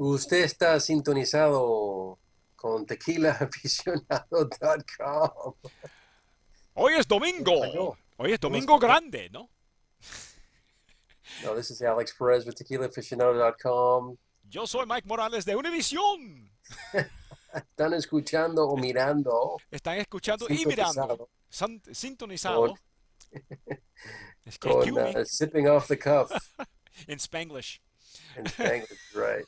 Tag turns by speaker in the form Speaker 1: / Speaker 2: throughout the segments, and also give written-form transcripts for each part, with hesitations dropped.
Speaker 1: Usted está sintonizado con tequilaaficionado.com.
Speaker 2: Hoy es
Speaker 1: ¿Quién
Speaker 2: domingo.
Speaker 1: falló?
Speaker 2: Hoy es
Speaker 1: ¿Quién nos
Speaker 2: domingo
Speaker 1: falló?
Speaker 2: grande, ¿no?
Speaker 1: No, this is Alex Perez with tequilaaficionado.com.
Speaker 2: Yo soy Mike Morales de Univisión.
Speaker 1: Están escuchando o
Speaker 2: Est-
Speaker 1: mirando
Speaker 2: Están
Speaker 1: o
Speaker 2: escuchando y mirando.
Speaker 1: sintonizado con,
Speaker 2: Sintonizado. Es que
Speaker 1: con
Speaker 2: QB
Speaker 1: Sipping Off the Cuff
Speaker 2: in Spanglish.
Speaker 1: in Spanglish, right?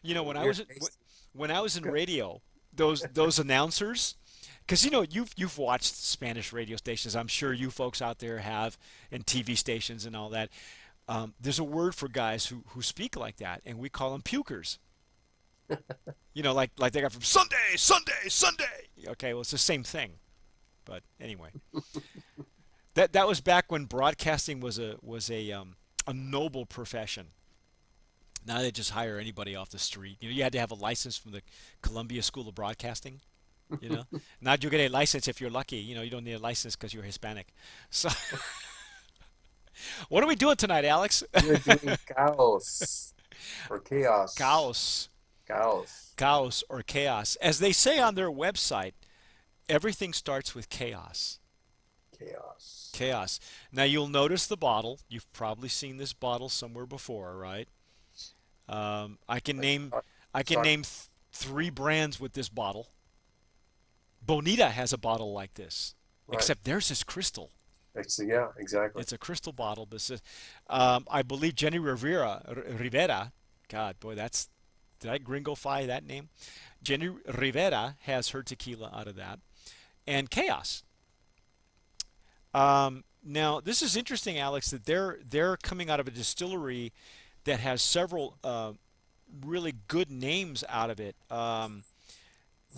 Speaker 2: You know, when I
Speaker 1: We're
Speaker 2: was
Speaker 1: tasting.
Speaker 2: when I was in
Speaker 1: Good.
Speaker 2: radio, those announcers, because you know you've watched Spanish radio stations. I'm sure you folks out there have, and TV stations and all that. There's a word for guys who speak like that, and we call them pukers. You know, like they got from Sunday, Sunday, Sunday. Okay, well it's the same thing, but anyway, that was back when broadcasting was a noble profession. Now they just hire anybody off the street. You know, you had to have a license from the Columbia School of Broadcasting. You know, now you get a license if you're lucky. You know, you don't need a license because you're Hispanic. So, what are we doing tonight, Alex?
Speaker 1: We're doing Caos or Chaos.
Speaker 2: Chaos,
Speaker 1: Chaos.
Speaker 2: chaos, or chaos, as they say on their website. Everything starts with chaos.
Speaker 1: Chaos.
Speaker 2: Chaos. Now you'll notice the bottle. You've probably seen this bottle somewhere before, right? I can
Speaker 1: Let's
Speaker 2: name
Speaker 1: talk.
Speaker 2: I
Speaker 1: Let's
Speaker 2: can
Speaker 1: talk.
Speaker 2: name three brands with this bottle. Bonita has a bottle like this,
Speaker 1: Right.
Speaker 2: except theirs is crystal.
Speaker 1: Yeah, exactly.
Speaker 2: It's a crystal bottle, but I believe Jenny Rivera. God, boy, that's did I gringofy that name? Jenny Rivera has her tequila out of that, and Chaos. Now, this is interesting, Alex, that they're coming out of a distillery that has several really good names out of it.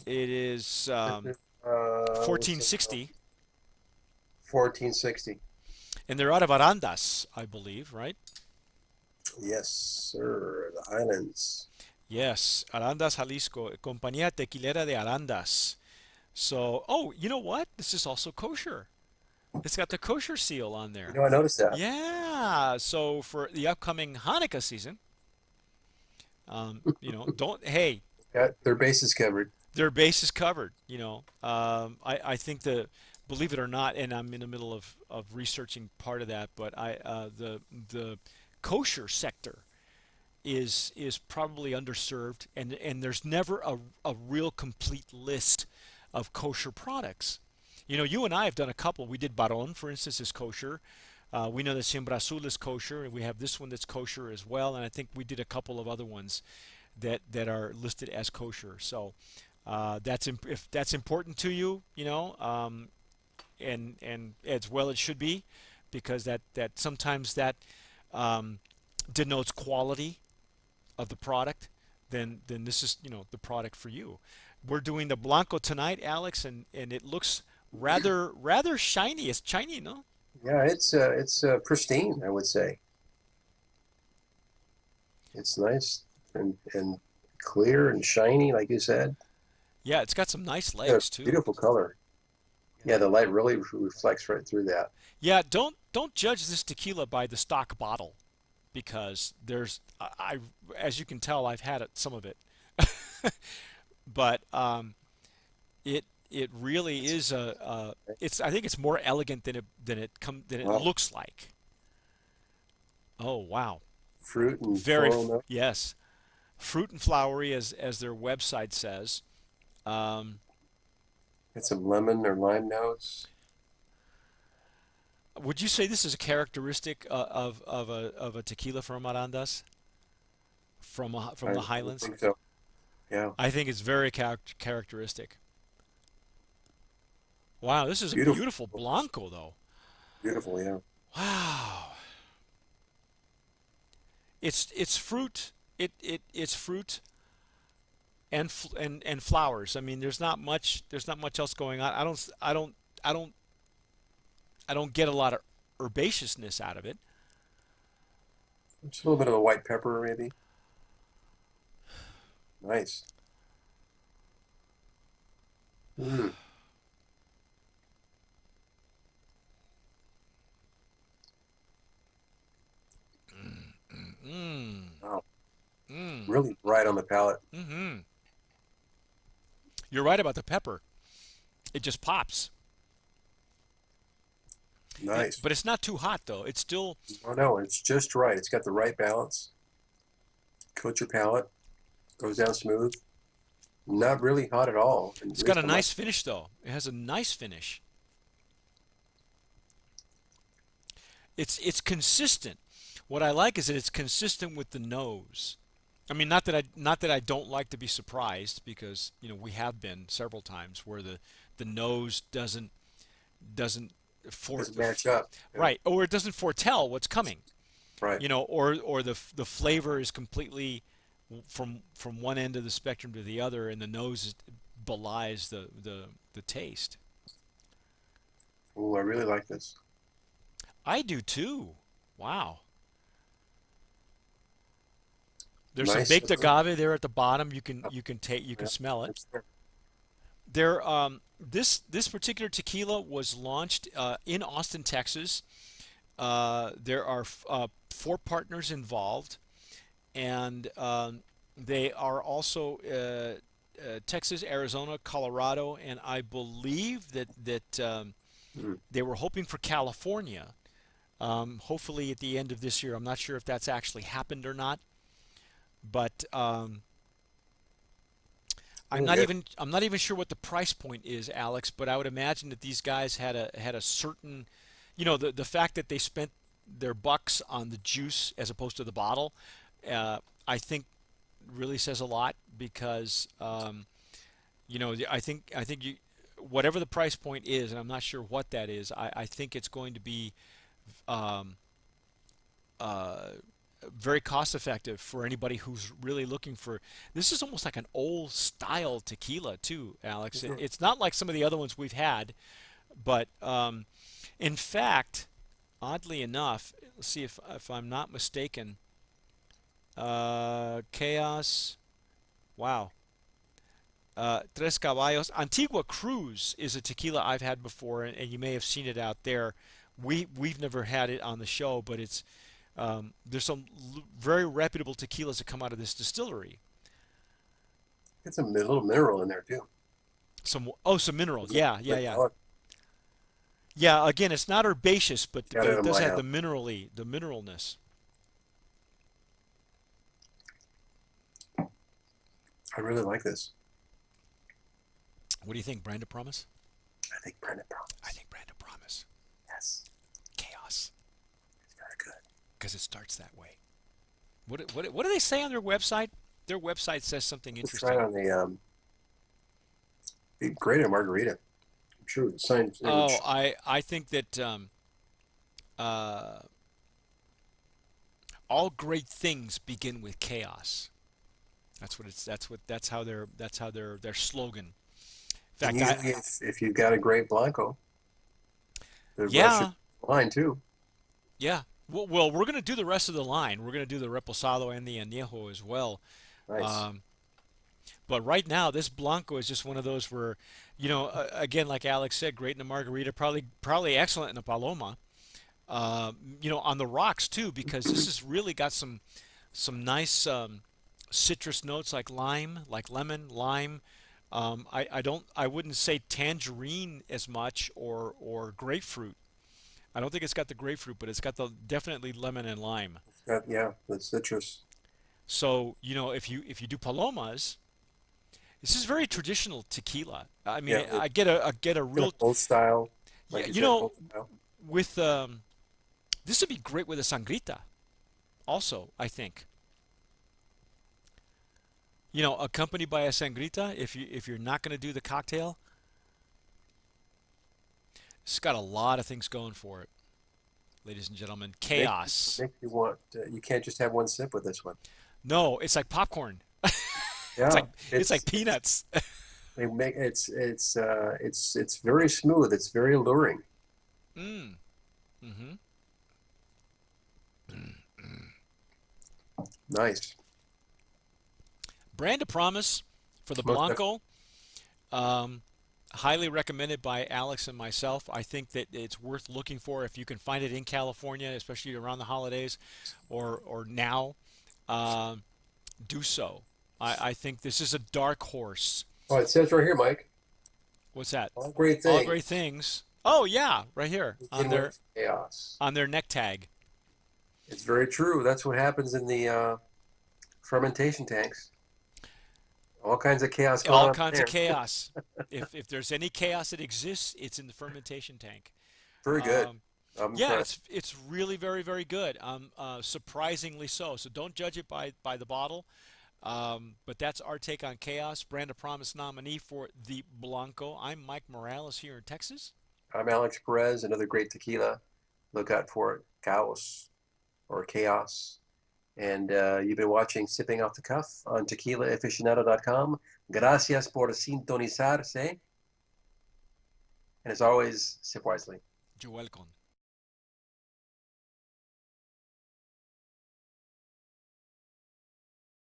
Speaker 2: It is
Speaker 1: Let's see.
Speaker 2: 1460,
Speaker 1: 1460.
Speaker 2: and they're out of Arandas, I believe, right?
Speaker 1: Yes, sir. The Highlands.
Speaker 2: Yes, Arandas, Jalisco, Compañía Tequilera de Arandas. So, oh, you know what? This is also kosher. It's got the kosher seal on
Speaker 1: You
Speaker 2: there.
Speaker 1: know, I noticed that.
Speaker 2: Yeah. So for the upcoming Hanukkah season, you know, don't hey,
Speaker 1: Got their bases covered.
Speaker 2: their base is covered. I think believe it or not, and I'm in the middle of researching part of that, but the kosher sector is probably underserved, and there's never a real complete list of kosher products. You know, you and I have done a couple. We did Baron, for instance, is kosher. We know that Siembra Azul is kosher, and we have this one that's kosher as well. And I think we did a couple of other ones that are listed as kosher. So if that's important to you, you know, and as well it should be, because that sometimes that um, denotes quality of the product. Then this is, you know, the product for you. We're doing the Blanco tonight, Alex, and it looks rather shiny. It's shiny, no?
Speaker 1: Yeah, it's pristine, I would say. It's nice and clear and shiny, like you said.
Speaker 2: Yeah, it's got some nice
Speaker 1: Yeah,
Speaker 2: legs too.
Speaker 1: beautiful color. Yeah, the light really reflects right through that.
Speaker 2: Yeah, don't judge this tequila by the stock bottle, because as you can tell, I've had some of it, but it really is it's I think it's more elegant than it
Speaker 1: Wow,
Speaker 2: looks like. Oh wow,
Speaker 1: fruit and
Speaker 2: very
Speaker 1: floral note.
Speaker 2: yes, fruit and flowery as their website says. Um,
Speaker 1: Got some lemon or lime notes.
Speaker 2: would you say this is a characteristic of a tequila from Arandas from the
Speaker 1: I would
Speaker 2: Highlands?
Speaker 1: think so. Yeah,
Speaker 2: I think it's very characteristic. Wow, this is a
Speaker 1: beautiful,
Speaker 2: beautiful Blanco though.
Speaker 1: beautiful. Yeah,
Speaker 2: Wow, it's fruit. It's fruit and flowers. I mean, there's not much else going on. I don't I don't get a lot of herbaceousness out of it.
Speaker 1: just a little bit of a white pepper, maybe. Nice. Mm.
Speaker 2: Mm,
Speaker 1: Wow.
Speaker 2: mm.
Speaker 1: really bright on the palate.
Speaker 2: Mm-hmm. You're right about the pepper. It just pops.
Speaker 1: Nice.
Speaker 2: But it's not too hot though. It's still
Speaker 1: Oh no, it's just right. It's got the right balance. Coats your palate, goes down smooth. Not really hot at all, at
Speaker 2: it's got
Speaker 1: least
Speaker 2: a
Speaker 1: on my.
Speaker 2: nice finish though. It has a nice finish. It's consistent. What I like is that it's consistent with the nose. I mean, not that I don't like to be surprised because we have been several times where the nose doesn't for
Speaker 1: Doesn't match up. Yeah,
Speaker 2: right, or it doesn't foretell what's coming.
Speaker 1: right.
Speaker 2: Or the flavor is completely from one end of the spectrum to the other, and the nose belies the taste.
Speaker 1: Oh, I really like this.
Speaker 2: I do too. Wow. There's some
Speaker 1: Nice.
Speaker 2: baked agave there at the bottom. You can
Speaker 1: Yeah,
Speaker 2: smell it.
Speaker 1: it's there.
Speaker 2: This particular tequila was launched in Austin, Texas. There are four partners involved, and they are also Texas, Arizona, Colorado, and I believe that
Speaker 1: Mm.
Speaker 2: they were hoping for California. Hopefully at the end of this year. I'm not sure if that's actually happened or not, but
Speaker 1: Oh, good.
Speaker 2: I'm not even sure what the price point is, Alex. But I would imagine that these guys had a certain, the fact that they spent their bucks on the juice as opposed to the bottle, I think really says a lot because I think whatever the price point is, and I'm not sure what that is. I think it's going to be um, uh, very cost effective for anybody who's really looking for. This is almost like an old style tequila too, Alex.
Speaker 1: Mhm.
Speaker 2: It's not like some of the other ones we've had, but in fact, oddly enough, let's see if I'm not mistaken. Chaos. Wow. Tres Caballos. Antigua Cruz is a tequila I've had before, and you may have seen it out there. We've never had it on the show, but there's some very reputable tequilas that come out of this distillery.
Speaker 1: Get some little mineral in there too.
Speaker 2: Some mineral.
Speaker 1: Doesn't
Speaker 2: Yeah, yeah,
Speaker 1: like
Speaker 2: yeah.
Speaker 1: all
Speaker 2: Yeah, again, it's not herbaceous, but
Speaker 1: got it
Speaker 2: it
Speaker 1: in
Speaker 2: does
Speaker 1: my
Speaker 2: have
Speaker 1: house.
Speaker 2: the mineralness.
Speaker 1: I really like this.
Speaker 2: What do you think, Brand of Promise?
Speaker 1: I think Brendan
Speaker 2: I
Speaker 1: Promise.
Speaker 2: think Brand of Promise.
Speaker 1: Yes,
Speaker 2: Chaos,
Speaker 1: it's very good.
Speaker 2: because it starts that way. What do they say on their website? Their website says something
Speaker 1: Let's try it
Speaker 2: interesting.
Speaker 1: on the be great at margarita. I'm sure the sign it would.
Speaker 2: Oh, I think that uh, all great things begin with chaos. That's how their slogan. In
Speaker 1: And
Speaker 2: fact,
Speaker 1: usually, if you've got a great Blanco, the Russian
Speaker 2: yeah,
Speaker 1: line too.
Speaker 2: yeah. Well, we're gonna do the rest of the line. We're gonna do the reposado and the añejo as well.
Speaker 1: Nice.
Speaker 2: Um, but right now, this Blanco is just one of those where, again, like Alex said, great in a margarita, probably excellent in a paloma. On the rocks too, because this has really got some nice citrus notes like lime, like lemon, lime. I wouldn't say tangerine as much or grapefruit. I don't think it's got the grapefruit, but it's got the definitely lemon and lime.
Speaker 1: It's got, yeah, the citrus.
Speaker 2: So if you do palomas, this is very traditional tequila. I mean,
Speaker 1: Yeah,
Speaker 2: I get a
Speaker 1: kind of
Speaker 2: real
Speaker 1: old style,
Speaker 2: yeah.
Speaker 1: like you said, old style.
Speaker 2: With this would be great with a sangrita. Also, I think accompanied by a sangrita. If you're not going to do the cocktail, it's got a lot of things going for it, ladies and gentlemen. Chaos.
Speaker 1: Make you want. You can't just have one sip with this one.
Speaker 2: No, it's like popcorn. It's
Speaker 1: Yeah,
Speaker 2: like it's like peanuts.
Speaker 1: they make it's very smooth. It's very alluring.
Speaker 2: mm. Mm-hmm.
Speaker 1: Nice.
Speaker 2: Brand of Promise for the
Speaker 1: Most definitely.
Speaker 2: Blanco. Um, Highly recommended by Alex and myself. I think that it's worth looking for if you can find it in California, especially around the holidays or now. Um, do so. I think this is a dark horse.
Speaker 1: Oh, it says right here, Mike.
Speaker 2: What's that?
Speaker 1: All great
Speaker 2: All
Speaker 1: things
Speaker 2: great things. Oh yeah, right here
Speaker 1: begin with chaos.
Speaker 2: on their neck tag.
Speaker 1: It's very true. That's what happens in the fermentation tanks. All kinds of chaos going
Speaker 2: All
Speaker 1: on
Speaker 2: kinds of
Speaker 1: there.
Speaker 2: chaos. If there's any chaos that exists, it's in the fermentation tank.
Speaker 1: Very good.
Speaker 2: Um,
Speaker 1: I'm
Speaker 2: yeah,
Speaker 1: impressed.
Speaker 2: it's really very good. Surprisingly so. So don't judge it by the bottle. But that's our take on chaos. Brand of Promise nominee for the Blanco. I'm Mike Morales here in Texas.
Speaker 1: I'm Alex Perez. Another great tequila. Look out for it. Caos or chaos. And you've been watching Sipping Off the Cuff on tequilaaficionado.com. Gracias por sintonizarse. And as always, sip wisely.
Speaker 2: You're welcome.